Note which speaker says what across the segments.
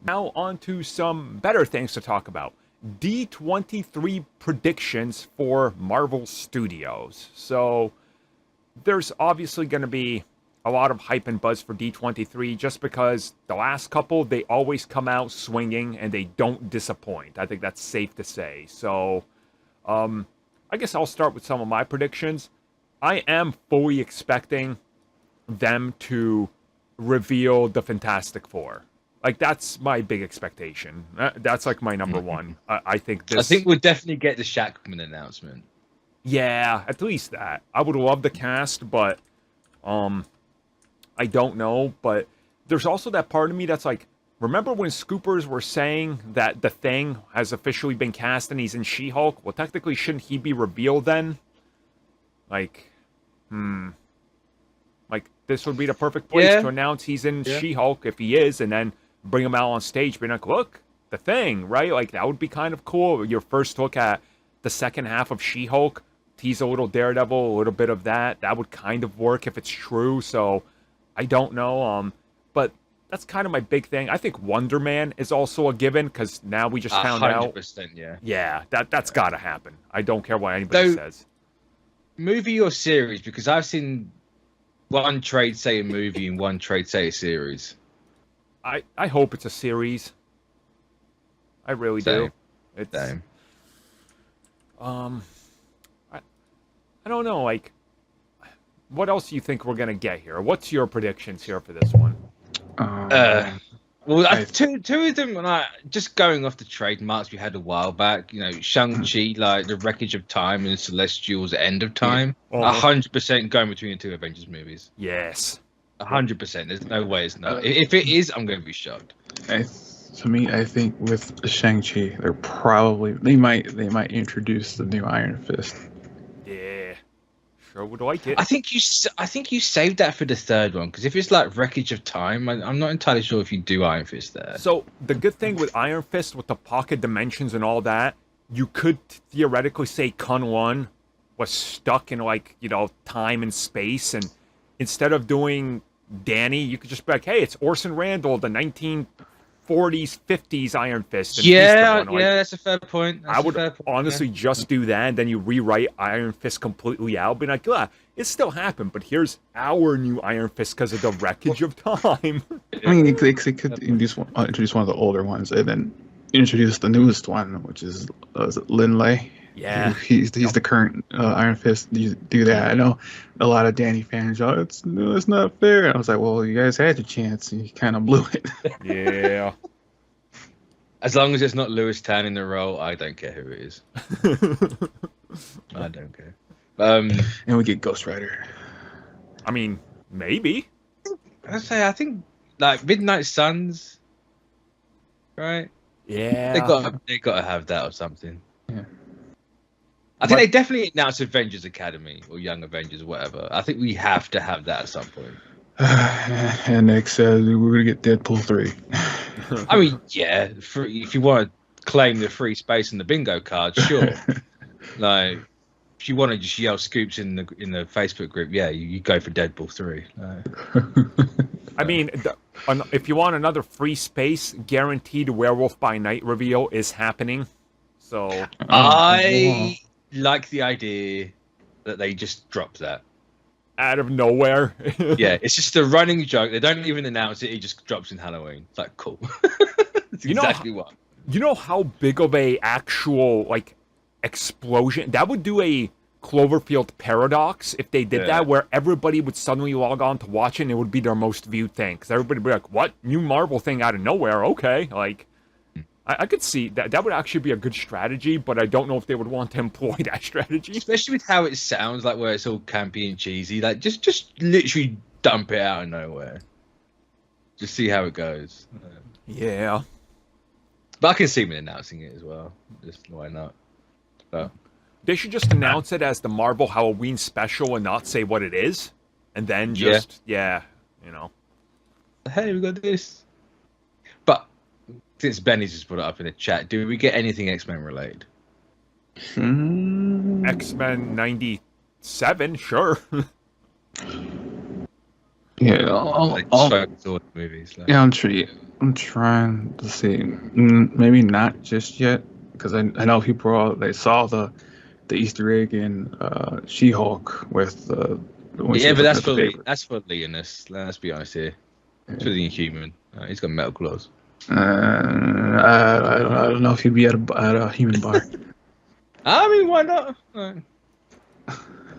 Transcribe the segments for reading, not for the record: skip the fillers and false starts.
Speaker 1: Now on to some better things to talk about. D23 predictions for Marvel Studios. So there's obviously going to be a lot of hype and buzz for D23 just because the last couple, they always come out swinging and they don't disappoint. I think that's safe to say. So I guess I'll start with some of my predictions. I am fully expecting them to reveal the Fantastic Four. Like, that's my big expectation. That's like my number one. I think this.
Speaker 2: I think we'll definitely get the Shackman announcement.
Speaker 1: Yeah, at least that. I would love the cast, but I don't know. But there's also that part of me that's like, remember when Scoopers were saying that the Thing has officially been cast and he's in She-Hulk? Well, technically, shouldn't he be revealed then? Like, like, this would be the perfect place to announce he's in She-Hulk if he is, and then bring him out on stage, being like, look, the Thing, right? Like, that would be kind of cool. Your first look at the second half of She-Hulk, tease a little Daredevil, a little bit of that. That would kind of work if it's true, so I don't know. But that's kind of my big thing. I think Wonder Man is also a given, because now we just found
Speaker 2: 100%,
Speaker 1: out.
Speaker 2: 100%, yeah.
Speaker 1: Yeah, that's got to happen. I don't care what anybody says.
Speaker 2: Movie or series? Because I've seen one trade say a movie and one trade say a series.
Speaker 1: I hope it's a series. I really do. It's,
Speaker 2: Same.
Speaker 1: I don't know, like, what else do you think we're gonna get here? What's your predictions here for this one?
Speaker 2: Well, two of them, just going off the trademarks we had a while back, you know, Shang-Chi, like The Wreckage of Time and Celestial's End of Time, 100% going between the two Avengers movies.
Speaker 1: Yes.
Speaker 2: 100%. There's no way it's not. If it is, I'm going to be shocked.
Speaker 3: To me, I think with Shang-Chi, they might introduce the new Iron Fist.
Speaker 1: Yeah. Sure would like it.
Speaker 2: I think you saved that for the third one, because if it's like Wreckage of Time, I'm not entirely sure if you do Iron Fist there.
Speaker 1: So the good thing with Iron Fist, with the pocket dimensions and all that, you could theoretically say Kun-Lun was stuck in, like, you know, time and space, and instead of doing Danny, you could just be like, hey, it's Orson Randall, the 1940s, 50s Iron Fist. And
Speaker 2: that's a fair point.
Speaker 1: I would honestly just do that, and then you rewrite Iron Fist completely out, being like, it still happened, but here's our new Iron Fist because of the Wreckage of Time.
Speaker 3: I mean, they could introduce one of the older ones, and then introduce the newest one, which is Lin Lei.
Speaker 1: Yeah,
Speaker 3: he's the current Iron Fist. You do that. I know a lot of Danny fans. It's not fair. And I was like, well, you guys had your chance, and you kind of blew it.
Speaker 1: Yeah.
Speaker 2: As long as it's not Lewis Tan in the role, I don't care who it is. I don't care.
Speaker 3: And we get Ghost Rider.
Speaker 1: I mean, maybe.
Speaker 2: I think like Midnight Suns, right?
Speaker 1: Yeah.
Speaker 2: They gotta have that or something.
Speaker 3: Yeah.
Speaker 2: I think they definitely announced Avengers Academy or Young Avengers or whatever. I think we have to have that at some point.
Speaker 3: And Nick said we're gonna get Deadpool 3.
Speaker 2: I mean, yeah, if you want to claim the free space in the bingo card, sure. Like, if you want to just yell scoops in the Facebook group, yeah, you go for Deadpool 3.
Speaker 1: I mean, if you want another free space, guaranteed Werewolf by Night reveal is happening. So
Speaker 2: I like the idea that they just dropped that
Speaker 1: out of nowhere.
Speaker 2: Yeah, it's just a running joke. They don't even announce it. It just drops in Halloween. It's like, cool. That's exactly what.
Speaker 1: You know how big of a actual, like, explosion that would do a Cloverfield paradox if they did that, where everybody would suddenly log on to watch it and it would be their most viewed thing, because everybody would be like, what, new Marvel thing out of nowhere? Okay, like, I could see that would actually be a good strategy, but I don't know if they would want to employ that strategy,
Speaker 2: especially with how it sounds, like where it's all campy and cheesy. Like, just literally dump it out of nowhere, just see how it goes.
Speaker 1: Yeah,
Speaker 2: but I can see them announcing it as well. Just why not? But
Speaker 1: they should just announce it as the Marvel Halloween special and not say what it is, and then just you know,
Speaker 2: hey, we got this. But since Benny's just put it up in the chat, do we get anything X-Men related?
Speaker 1: X-Men 97, sure.
Speaker 3: Yeah,
Speaker 2: movies. Like.
Speaker 3: yeah, I'm trying to see. Maybe not just yet, because I know people they saw the Easter egg in She-Hulk with when she
Speaker 2: Yeah,
Speaker 3: was
Speaker 2: but
Speaker 3: looking at the paper.
Speaker 2: that's for Leonus. Let's be honest here. It's for the Inhuman. He's got metal claws.
Speaker 3: I don't know if he'd be at a human bar.
Speaker 2: I mean, why not?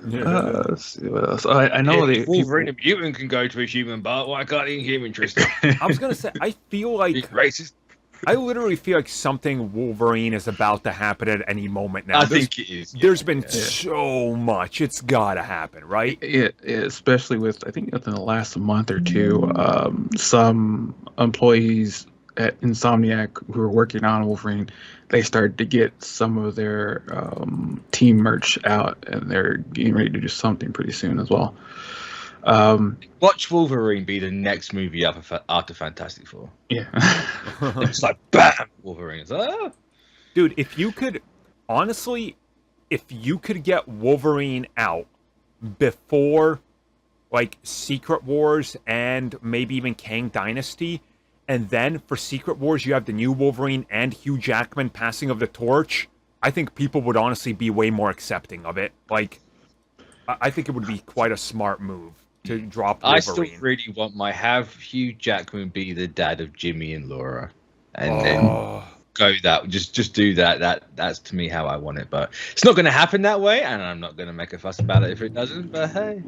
Speaker 3: Let's see what else. I know
Speaker 2: if Wolverine and Mutant can go to a human bar. Why can't the Inhuman, Tristan?
Speaker 1: I was gonna say, I feel like
Speaker 2: racist.
Speaker 1: I literally feel like something Wolverine is about to happen at any moment now.
Speaker 2: I think it is.
Speaker 1: There's been so much. It's gotta happen, right?
Speaker 3: Yeah, especially with, I think within the last month or two, some employees at Insomniac who were working on Wolverine, they started to get some of their team merch out, and they're getting ready to do something pretty soon as well.
Speaker 2: Watch Wolverine be the next movie after Fantastic Four.
Speaker 3: Yeah.
Speaker 2: It's like, bam! Wolverine. It's like, ah.
Speaker 1: Dude, if you could get Wolverine out before, like, Secret Wars and maybe even Kang Dynasty, and then for Secret Wars you have the new Wolverine and Hugh Jackman passing of the torch, I think people would honestly be way more accepting of it. Like, I think it would be quite a smart move to drop Wolverine.
Speaker 2: I still really want have Hugh Jackman be the dad of Jimmy and Laura, and then go that. Just do that. That's to me how I want it. But it's not going to happen that way, and I'm not going to make a fuss about it if it doesn't. But hey,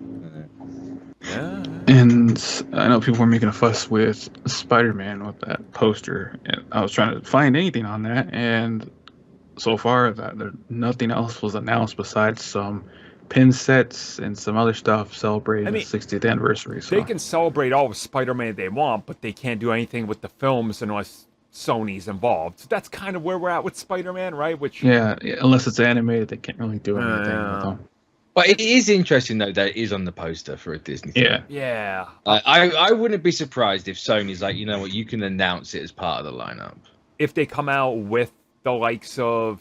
Speaker 1: yeah.
Speaker 3: And I know people were making a fuss with Spider-Man with that poster, and I was trying to find anything on that, and so far nothing else was announced besides some pin sets and some other stuff celebrating the 60th anniversary. So
Speaker 1: they can celebrate all of Spider-Man they want, but they can't do anything with the films unless Sony's involved. So that's kind of where we're at with Spider-Man, right? Which
Speaker 3: yeah, unless it's animated, they can't really do anything with them.
Speaker 2: But it is interesting though that it is on the poster for a Disney film.
Speaker 1: Yeah.
Speaker 2: I wouldn't be surprised if Sony's like, you know what, you can announce it as part of the lineup.
Speaker 1: If they come out with the likes of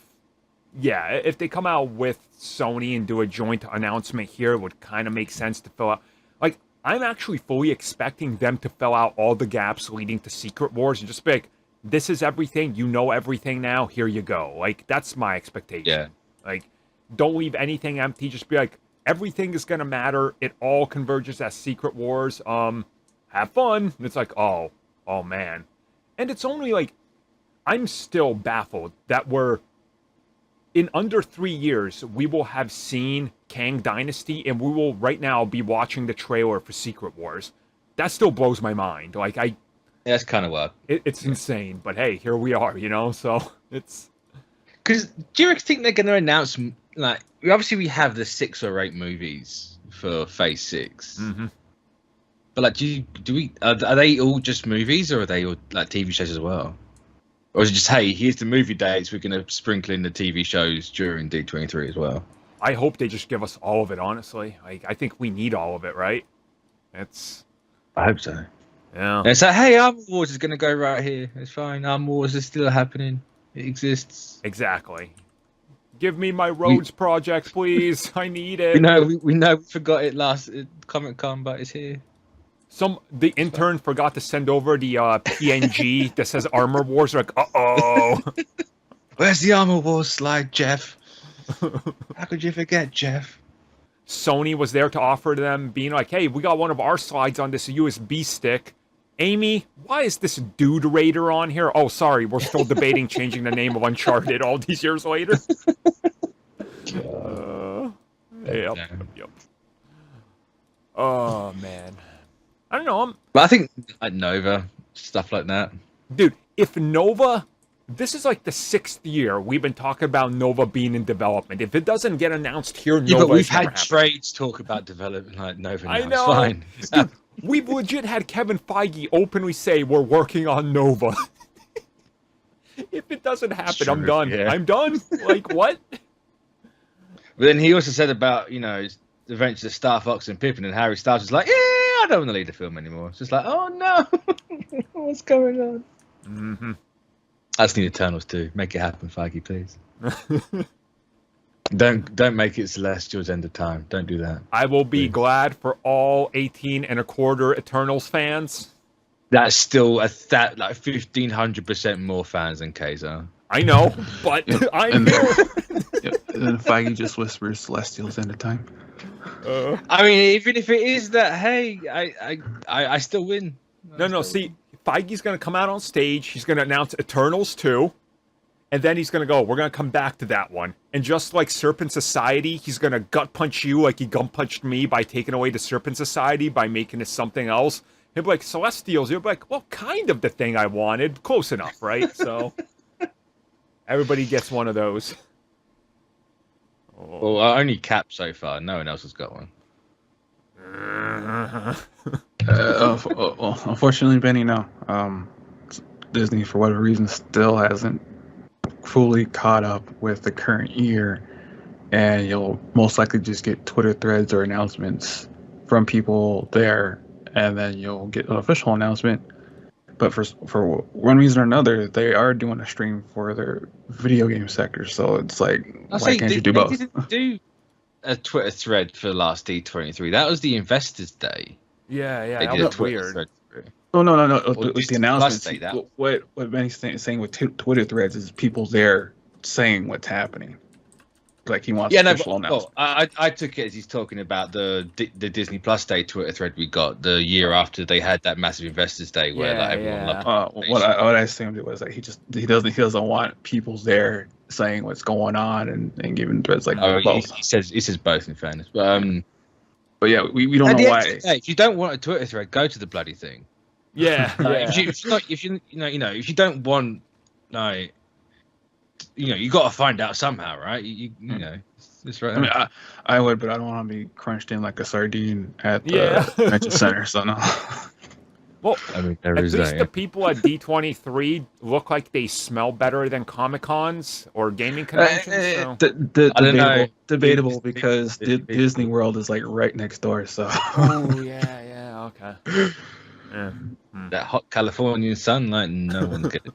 Speaker 1: if they come out with Sony and do a joint announcement here, it would kind of make sense to fill out. Like, I'm actually fully expecting them to fill out all the gaps leading to Secret Wars and just be like, this is everything, you know everything now, here you go. Like, that's my expectation.
Speaker 2: Yeah.
Speaker 1: Like, don't leave anything empty, just be like, everything is gonna matter, it all converges as Secret Wars, have fun. And it's like, oh man. And it's only like, I'm still baffled that in under 3 years, we will have seen Kang Dynasty, and we will right now be watching the trailer for Secret Wars. That still blows my mind. Like,
Speaker 2: that's kind of wild.
Speaker 1: It's insane, but hey, here we are, so it's...
Speaker 2: Because do you think they're going to announce, like, obviously we have the 6 or 8 movies for Phase 6.
Speaker 1: Mm-hmm.
Speaker 2: But, like, are they all just movies, or are they all, like, TV shows as well? Or is it just, hey, here's the movie dates, we're going to sprinkle in the TV shows during D23 as well?
Speaker 1: I hope they just give us all of it, honestly. I think we need all of it, right?
Speaker 2: I hope so.
Speaker 1: Yeah.
Speaker 2: And it's like, hey, Armor Wars is going to go right here. It's fine. Armor Wars is still happening. It exists.
Speaker 1: Exactly. Give me my Rhodes project, please. I need it.
Speaker 2: We know we forgot it last Comic-Con, but it's here.
Speaker 1: The intern forgot to send over the PNG that says Armor Wars. Like, uh-oh.
Speaker 2: Where's the Armor Wars slide, Jeff? How could you forget, Jeff?
Speaker 1: Sony was there to offer them, being like, hey, we got one of our slides on this USB stick. Amy, why is this Dude Raider on here? Oh, sorry, we're still debating changing the name of Uncharted all these years later. Yep. Oh, man. I don't know.
Speaker 2: But I think like Nova, stuff like that.
Speaker 1: Dude, if Nova... This is like the 6th year we've been talking about Nova being in development. If it doesn't get announced here, Nova
Speaker 2: but we've
Speaker 1: had
Speaker 2: happened. Trades talk about development like Nova now.
Speaker 1: I know.
Speaker 2: It's fine.
Speaker 1: Dude, we've legit had Kevin Feige openly say we're working on Nova. If it doesn't happen, I'm done. Yeah. I'm done. Like, what?
Speaker 2: But then he also said about, the Adventures of Star Fox and Pippin, and Harry Styles was like, yeah, I don't want to lead the film anymore. It's just like, oh no, what's going on?
Speaker 1: Mm-hmm.
Speaker 2: I just need Eternals too. Make it happen, Feige, please. Don't make it Celestial's end of time. Don't do that.
Speaker 1: I will be glad for all 18 and a quarter Eternals fans.
Speaker 2: That's still like 1,500% more fans than Kaiser.
Speaker 1: I know, but I know.
Speaker 3: And then Feige just whispers Celestials end of time.
Speaker 2: I mean, even if it is that, hey, I still win.
Speaker 1: No. See, Feige's going to come out on stage. He's going to announce Eternals 2. And then he's going to go, we're going to come back to that one. And just like Serpent Society, he's going to gut punch you like he gut punched me by taking away the Serpent Society by making it something else. He'll be like, Celestials. He'll be like, well, kind of the thing I wanted. Close enough, right? So everybody gets one of those.
Speaker 2: Well, only Cap so far. No one else has got one.
Speaker 3: Unfortunately, Benny, no. Disney, for whatever reason, still hasn't fully caught up with the current year, and you'll most likely just get Twitter threads or announcements from people there, and then you'll get an official announcement. But for one reason or another, they are doing a stream for their video game sector, so it's like, why can't you do both?
Speaker 2: They didn't do a Twitter thread for the last D23. That was the Investors Day.
Speaker 1: Yeah,
Speaker 2: They
Speaker 1: that
Speaker 2: did a
Speaker 1: was
Speaker 2: Twitter
Speaker 1: weird.
Speaker 2: thread.
Speaker 3: Oh, no.
Speaker 2: Or
Speaker 3: With the announcements,
Speaker 2: Plus Day, that.
Speaker 3: what Benny's saying with Twitter threads is people there saying what's happening. Like he wants official announcement.
Speaker 2: I took it as he's talking about the Disney Plus Day Twitter thread we got the year after they had that massive Investors Day where everyone loved it.
Speaker 3: What I assumed it was like he doesn't want people there saying what's going on and giving threads like both.
Speaker 2: He says both in fairness, but
Speaker 3: yeah, we don't know why.
Speaker 2: If you don't want a Twitter thread, go to the bloody thing.
Speaker 1: Yeah.
Speaker 2: If you don't want, you got to find out somehow, right? You know, it's right.
Speaker 3: I mean, I would, but I don't want to be crunched in like a sardine at the convention center. So no.
Speaker 1: Well,
Speaker 2: I mean,
Speaker 1: at least the people at D23 look like they smell better than Comic Cons or gaming conventions. So.
Speaker 3: Debatable because Disney World is like right next door. So.
Speaker 1: Oh yeah, okay. Yeah.
Speaker 2: That hot Californian sun, like no one get it.